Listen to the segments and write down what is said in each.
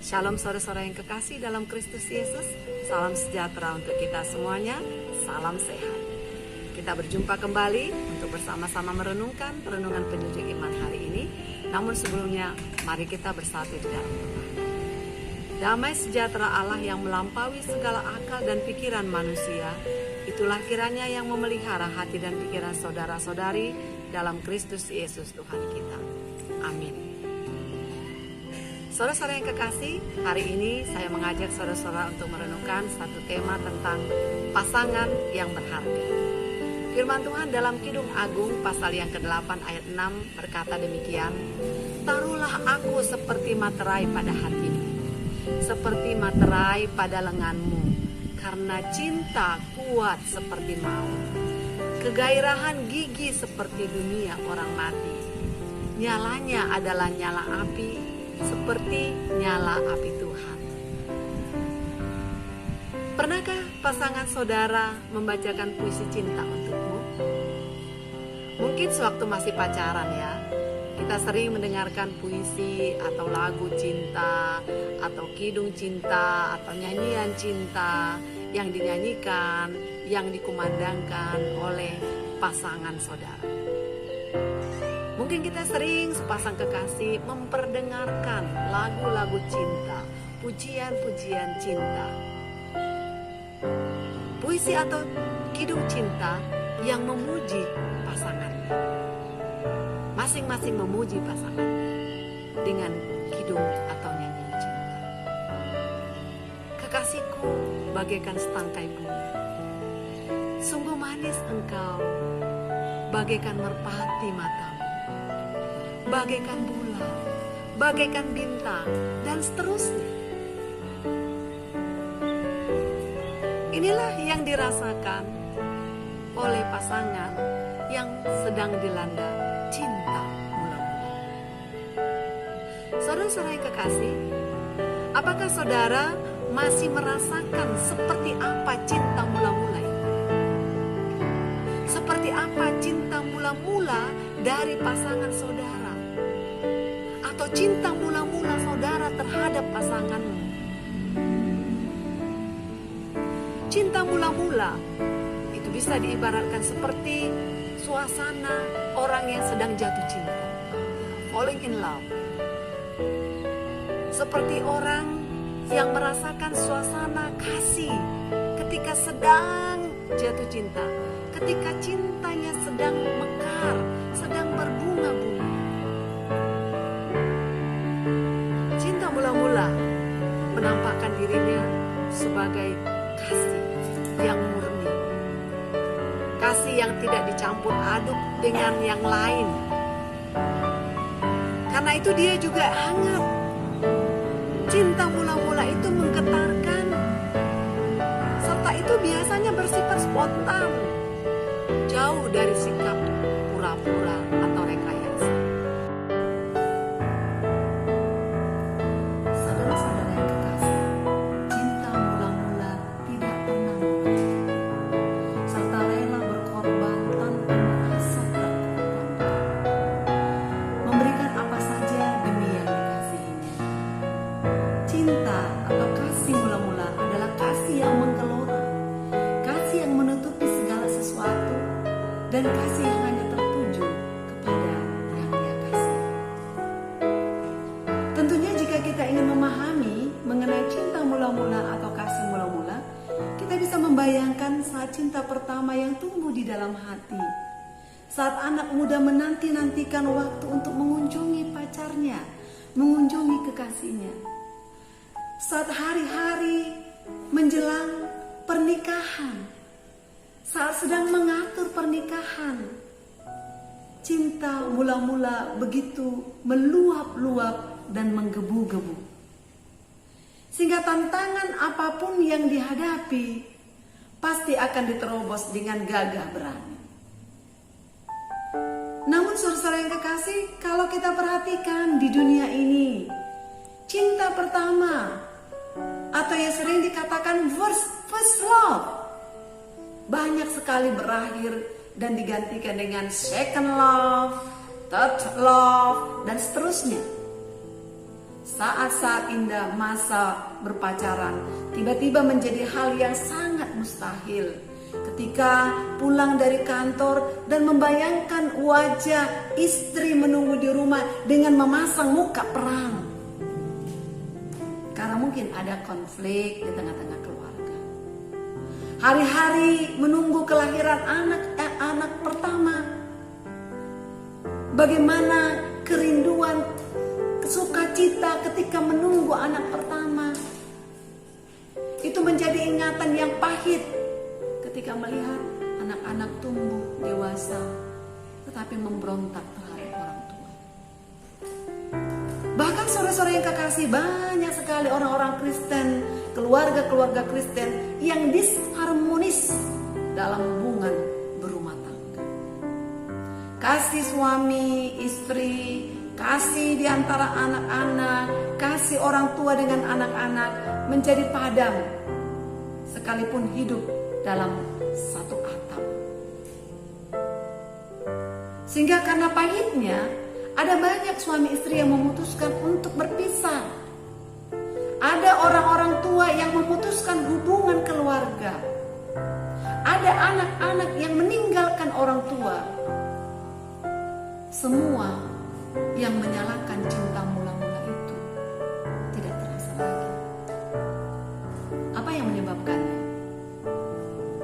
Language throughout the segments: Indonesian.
Shalom saudara-saudara yang kekasih dalam Kristus Yesus. Salam sejahtera untuk kita semuanya. Salam sehat. Kita berjumpa kembali untuk bersama-sama merenungkan renungan penyejuk iman hari ini. Namun sebelumnya, mari kita bersatu di dalam doa. Damai sejahtera Allah yang melampaui segala akal dan pikiran manusia, itulah kiranya yang memelihara hati dan pikiran saudara-saudari dalam Kristus Yesus Tuhan kita. Amin. Saudara-saudara yang kekasih, hari ini saya mengajak saudara-saudara untuk merenungkan satu tema tentang pasangan yang berharga. Firman Tuhan dalam Kidung Agung pasal yang ke-8 ayat 6 berkata demikian, "Taruhlah aku seperti materai pada hatimu, seperti materai pada lenganmu, karena cinta kuat seperti maut. Kegairahan gigi seperti dunia orang mati. Nyalanya adalah nyala api, seperti nyala api Tuhan." Pernahkah pasangan saudara membacakan puisi cinta untukmu? Mungkin sewaktu masih pacaran ya, kita sering mendengarkan puisi atau lagu cinta, atau kidung cinta, atau nyanyian cinta yang dinyanyikan, yang dikumandangkan oleh pasangan saudara. Mungkin kita sering sepasang kekasih memperdengarkan lagu-lagu cinta, pujian-pujian cinta. Puisi atau kidung cinta yang memuji pasangannya. Masing-masing memuji pasangannya dengan kidung atau nyanyian cinta. Kekasihku bagaikan setangkai bunga, sungguh manis engkau, bagaikan merpati matamu, bagaikan bulan, bagaikan bintang, dan seterusnya. Inilah yang dirasakan oleh pasangan yang sedang dilanda cinta mula-mula. Saudara-saudara yang kekasih, apakah saudara masih merasakan seperti apa cinta mula-mula itu? Seperti apa cinta mula-mula dari pasangan saudara? Atau cinta mula-mula saudara terhadap pasanganmu? Cinta mula-mula itu bisa diibaratkan seperti suasana orang yang sedang jatuh cinta, falling in love. Seperti orang yang merasakan suasana kasih ketika sedang jatuh cinta, ketika cintanya sedang mekar, sedang berbunga-bunga. Cinta mula-mula menampakkan dirinya sebagai kasih yang murni, kasih yang tidak dicampur aduk dengan yang lain. Karena itu dia juga hangat. Cinta mula-mula itu menggetarkan, serta itu biasanya bersifat spontan, jauh dari sikap pura-pura atau rekayasa. Saudara-saudara yang kekasih, cinta mula-mula tidak pernah mengerti, serta rela berkorban tanpa merasa terkorbankan, memberikan apa saja demi yang dikasihinya. Cinta atau kasih mula-mula adalah kasih yang menggelora, kasih yang menutupi segala sesuatu, dan kasih yang hanya tertuju kepada yang Dia kasih. Tentunya jika kita ingin memahami mengenai cinta mula-mula atau kasih mula-mula, kita bisa membayangkan saat cinta pertama yang tumbuh di dalam hati. Saat anak muda menanti-nantikan waktu untuk mengunjungi pacarnya, mengunjungi kekasihnya. Saat hari-hari menjelang pernikahan, saat sedang mengatur pernikahan, cinta mula-mula begitu meluap-luap dan menggebu-gebu. Sehingga tantangan apapun yang dihadapi pasti akan diterobos dengan gagah berani. Namun saudara yang kekasih, kalau kita perhatikan di dunia ini, cinta pertama atau yang sering dikatakan first love banyak sekali berakhir dan digantikan dengan second love, third love, dan seterusnya. saat-saat indah masa berpacaran tiba-tiba menjadi hal yang sangat mustahil. Ketika pulang dari kantor dan membayangkan wajah istri menunggu di rumah dengan memasang muka perang. Karena mungkin ada konflik di tengah-tengah keluarga. Hari-hari menunggu kelahiran anak pertama. Bagaimana kerinduan, sukacita ketika menunggu anak pertama. Itu menjadi ingatan yang pahit ketika melihat anak-anak tumbuh dewasa tetapi memberontak terhadap orang tua. Bahkan saudara-saudara yang kekasih, banyak sekali orang-orang Kristen, keluarga-keluarga Kristen yang disharmonis dalam hubungan berumah tangga. Kasih suami, istri, kasih di antara anak-anak, kasih orang tua dengan anak-anak menjadi padam sekalipun hidup dalam satu atap. Sehingga karena pahitnya, ada banyak suami istri yang memutuskan untuk berpisah. Ada orang-orang tua yang memutuskan hubungan keluarga. Ada anak-anak yang meninggalkan orang tua. Semua yang menyalakan cinta mula-mula itu tidak terasa lagi. Apa yang menyebabkannya?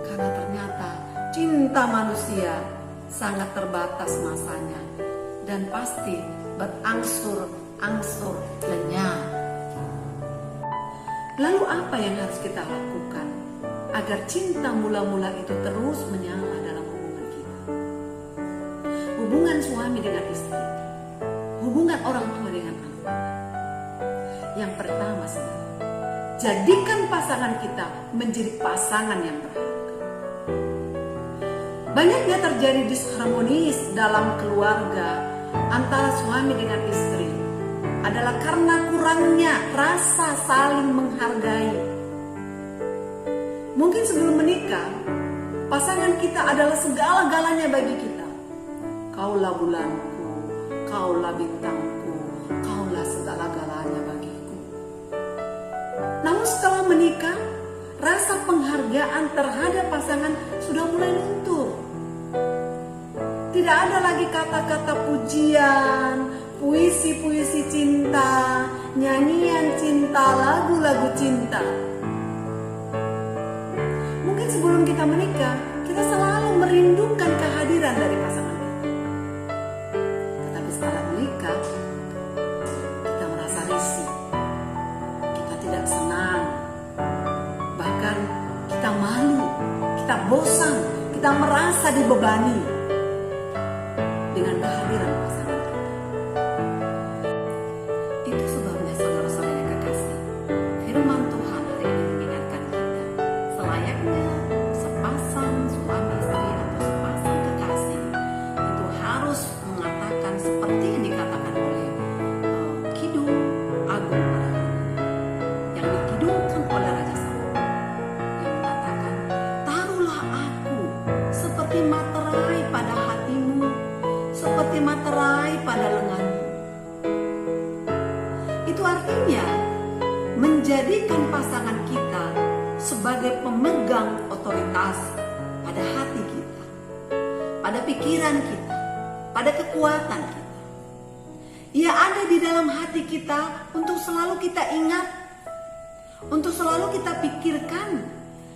Karena ternyata cinta manusia sangat terbatas masanya dan pasti berangsur-angsur lenyap. Lalu apa yang harus kita lakukan agar cinta mula-mula itu terus menyala dalam hubungan kita? Hubungan suami dengan istri, hubungan orang tua dengan anak. Yang pertama, jadikan pasangan kita menjadi pasangan yang berharga. Banyaknya terjadi disharmonis dalam keluarga antara suami dengan istri adalah karena kurangnya rasa saling menghargai. Mungkin sebelum menikah, pasangan kita adalah segala-galanya bagi kita. Kaulah bulanku, kaulah bintangku, kaulah segala-galanya bagiku. Namun setelah menikah, rasa penghargaan terhadap pasangan sudah mulai luntur. Tidak ada lagi kata-kata pujian, puisi-puisi cinta, nyanyian cinta, lagu-lagu cinta. Mungkin sebelum kita menikah, kita selalu merindukan kehadiran dari pasangan kita. Tetapi setelah menikah, kita merasa risih, kita tidak senang, bahkan kita malu, kita bosan, kita merasa dibebani dengan kehadiran pasangan kita. Itu sebabnya saudara-saudara yang kekasih, firman Tuhan hari ini mengingatkan kita, selayaknya sepasang suami istri atau sepasang kekasih itu harus mengatakan seperti yang dikatakan oleh Kidung Agung yang dikidungkan oleh Raja Salomo, yang mengatakan, taruhlah aku seperti materai pada hatimu, seperti materai pada lenganmu. Itu artinya menjadikan pasangan kita sebagai pemegang otoritas pada hati kita, pada pikiran kita, pada kekuatan kita. Ia ada di dalam hati kita untuk selalu kita ingat, untuk selalu kita pikirkan,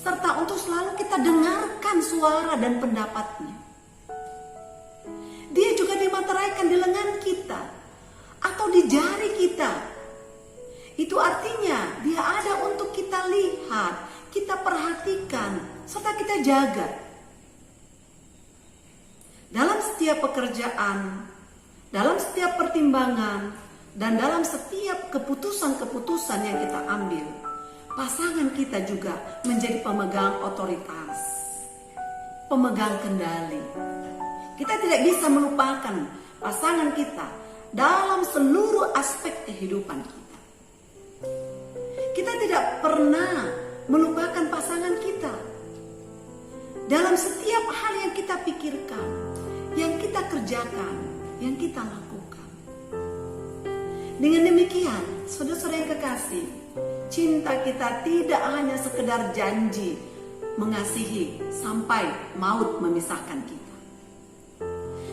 serta untuk selalu kita dengarkan suara dan pendapatnya. Dia juga dimateraikan di lengan kita atau di jari kita. Itu artinya dia ada untuk kita lihat, kita perhatikan, serta kita jaga. Dalam setiap pekerjaan, dalam setiap pertimbangan, dan dalam setiap keputusan-keputusan yang kita ambil, pasangan kita juga menjadi pemegang otoritas, pemegang kendali. Kita tidak bisa melupakan pasangan kita dalam seluruh aspek kehidupan kita. Kita tidak pernah melupakan pasangan kita dalam setiap hal yang kita pikirkan, yang kita kerjakan, yang kita lakukan. Dengan demikian, saudara-saudara yang kekasih, cinta kita tidak hanya sekedar janji mengasihi sampai maut memisahkan kita.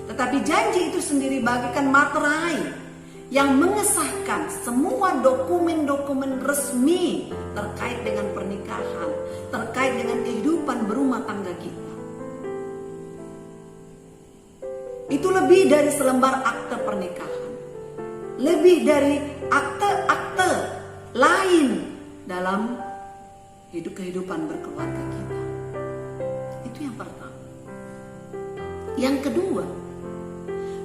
Tetapi janji itu sendiri bagaikan materai yang mengesahkan semua dokumen-dokumen resmi terkait dengan pernikahan, terkait dengan kehidupan berumah tangga kita. Itu lebih dari selembar akte pernikahan, lebih dari akte-akte lain dalam kehidupan berkeluarga kita. Itu yang pertama. Yang kedua,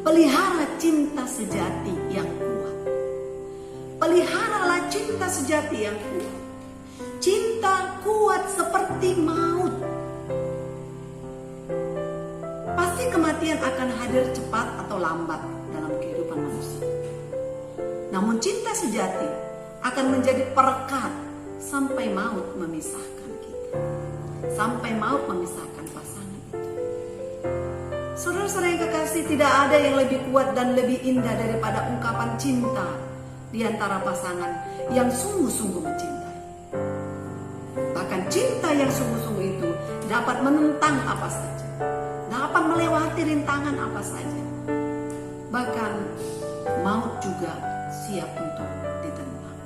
pelihara cinta sejati yang kuat. Peliharalah cinta sejati yang kuat. Cinta kuat seperti maut. Pasti kematian akan hadir cepat atau lambat dalam kehidupan manusia. Namun cinta sejati akan menjadi perekat sampai maut memisahkan kita. Sampai maut memisahkan pasangan itu. Saudara-saudara yang kekasih, tidak ada yang lebih kuat dan lebih indah daripada ungkapan cinta di antara pasangan yang sungguh-sungguh mencintai. Bahkan cinta yang sungguh-sungguh itu dapat menentang apa saja, dapat melewati rintangan apa saja. Bahkan maut juga siap untuk ditentang.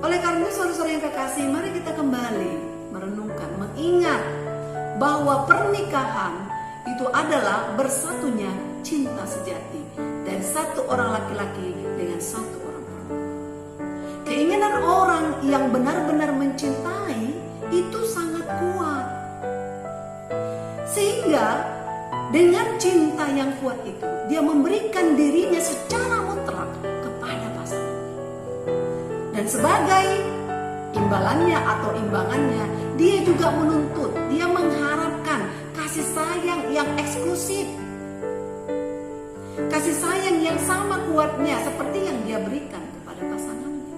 Oleh karena itu, saudara-saudara yang kekasih, mari kita kembali merenungkan, mengingat bahwa pernikahan itu adalah bersatunya cinta sejati dari satu orang laki-laki dengan satu orang perempuan. Keinginan orang yang benar-benar mencintai itu sangat kuat. Sehingga dengan cinta yang kuat itu, dia memberikan dirinya secara mutlak kepada pasangan. Dan sebagai imbalannya atau imbangannya, dia juga menuntut, dia mengharapkan kasih sayang yang eksklusif. Kasih sayang yang sama kuatnya seperti yang dia berikan kepada pasangannya.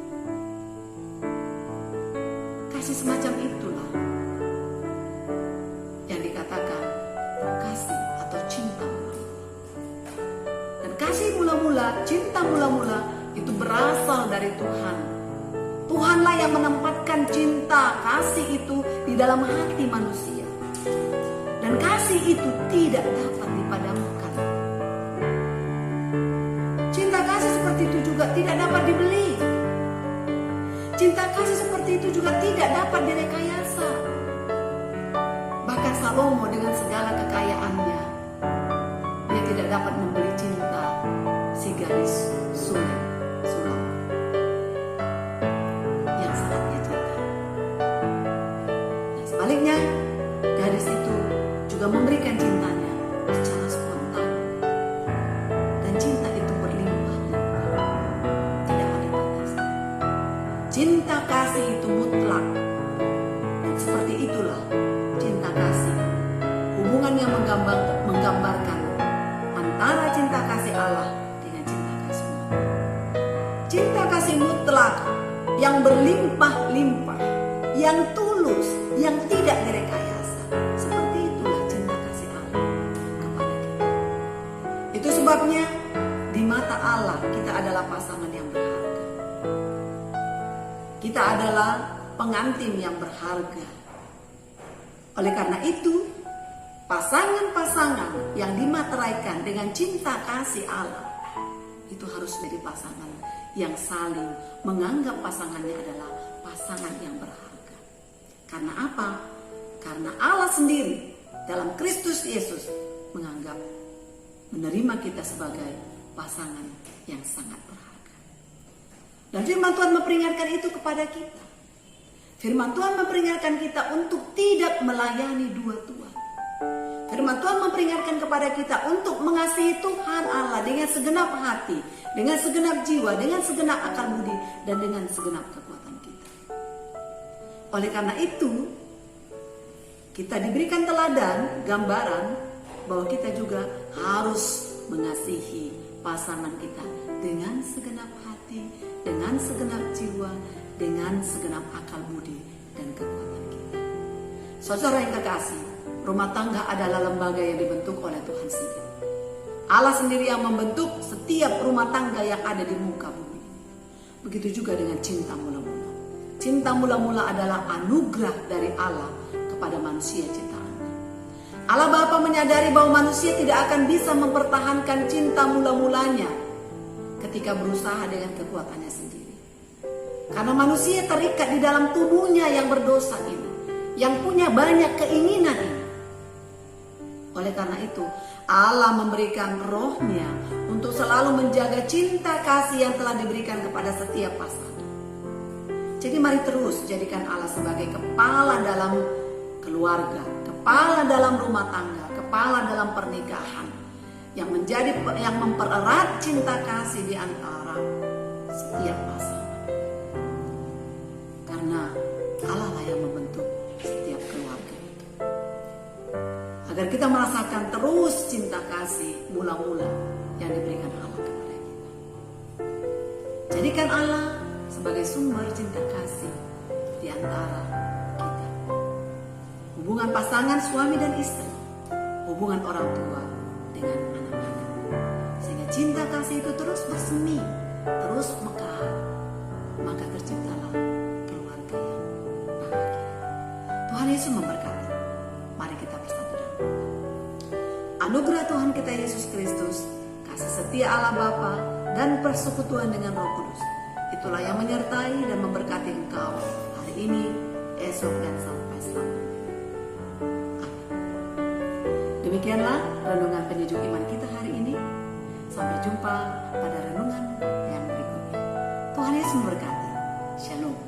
Kasih semacam itulah yang dikatakan kasih atau cinta mula-mula. Dan kasih mula-mula, cinta mula-mula itu berasal dari Tuhan. Tuhanlah yang menempatkan cinta, kasih itu di dalam hati manusia. Dan kasih itu tidak dapat dipadamkan. Cinta kasih seperti itu juga tidak dapat dibeli. Cinta kasih seperti itu juga tidak dapat direkayasa. Bahkan Salomo dengan segala kekayaannya, dia tidak dapat membeli cinta si gadis Sulam yang sangat dia cintai. Sebaliknya, gadis itu juga memberikan cintanya secara spontan. Dan cinta itu berlimpah-limpah, tidak ada batasnya. Cinta kasih itu mutlak. Dan seperti itulah cinta kasih, hubungan yang menggambarkan antara cinta kasih Allah dengan cinta kasih manusia. Cinta kasih mutlak yang berlimpah-limpah, yang tulus, yang tidak direkayasa. Seperti itulah cinta kasih Allah kepada kita. Itu sebabnya di mata Allah kita adalah pasangan yang berharga. Kita adalah pengantin yang berharga. Oleh karena itu, pasangan-pasangan yang dimateraikan dengan cinta kasih Allah itu harus menjadi pasangan yang saling menganggap pasangannya adalah pasangan yang berharga. Karena apa? Karena Allah sendiri dalam Kristus Yesus menganggap, menerima kita sebagai pasangan yang sangat berharga. Dan firman Tuhan memperingatkan itu kepada kita. Firman Tuhan memperingatkan kita untuk tidak melayani dua tuan. Firman Tuhan memperingatkan kepada kita untuk mengasihi Tuhan Allah dengan segenap hati, dengan segenap jiwa, dengan segenap akal budi, dan dengan segenap kekuatan kita. Oleh karena itu, kita diberikan teladan, gambaran bahwa kita juga harus mengasihi pasangan kita dengan segenap hati, dengan segenap jiwa, dengan segenap akal budi dan kekuatan kita. Saudara yang kekasih, rumah tangga adalah lembaga yang dibentuk oleh Tuhan sendiri. Allah sendiri yang membentuk setiap rumah tangga yang ada di muka bumi. Begitu juga dengan cinta mula-mula. Cinta mula-mula adalah anugerah dari Allah kepada manusia ciptaannya. Allah Bapa menyadari bahwa manusia tidak akan bisa mempertahankan cinta mula-mulanya ketika berusaha dengan kekuatannya sendiri. Karena manusia terikat di dalam tubuhnya yang berdosa ini, yang punya banyak keinginan ini. Oleh karena itu, Allah memberikan rohnya untuk selalu menjaga cinta kasih yang telah diberikan kepada setiap pasangan. Jadi mari terus jadikan Allah sebagai kepala dalam keluarga, kepala dalam rumah tangga, kepala dalam pernikahan, yang mempererat cinta kasih di antara setiap pasangan. Karena Allah lah yang membentuk setiap keluarga itu. Agar kita merasakan terus cinta kasih mula-mula yang diberikan Allah kepada kita. Jadikan Allah sebagai sumber cinta kasih di antara kita. Hubungan pasangan suami dan istri, hubungan orang tua dengan anak-anak. Sehingga cinta kasih itu terus bersemi, terus mekar. Maka terciptalah keluarga yang bahagia. Tuhan Yesus memberkati. Mari kita bersatu dan berdoa. Anugerah Tuhan kita Yesus Kristus, kasih setia Allah Bapa, dan persekutuan dengan Roh Kudus, itulah yang menyertai dan memberkati engkau hari ini, esok, dan sampai selamanya. Demikianlah renungan penyejuk iman kita hari ini. Sampai jumpa pada renungan yang berikutnya. Tuhan Yesus memberkati. Shalom.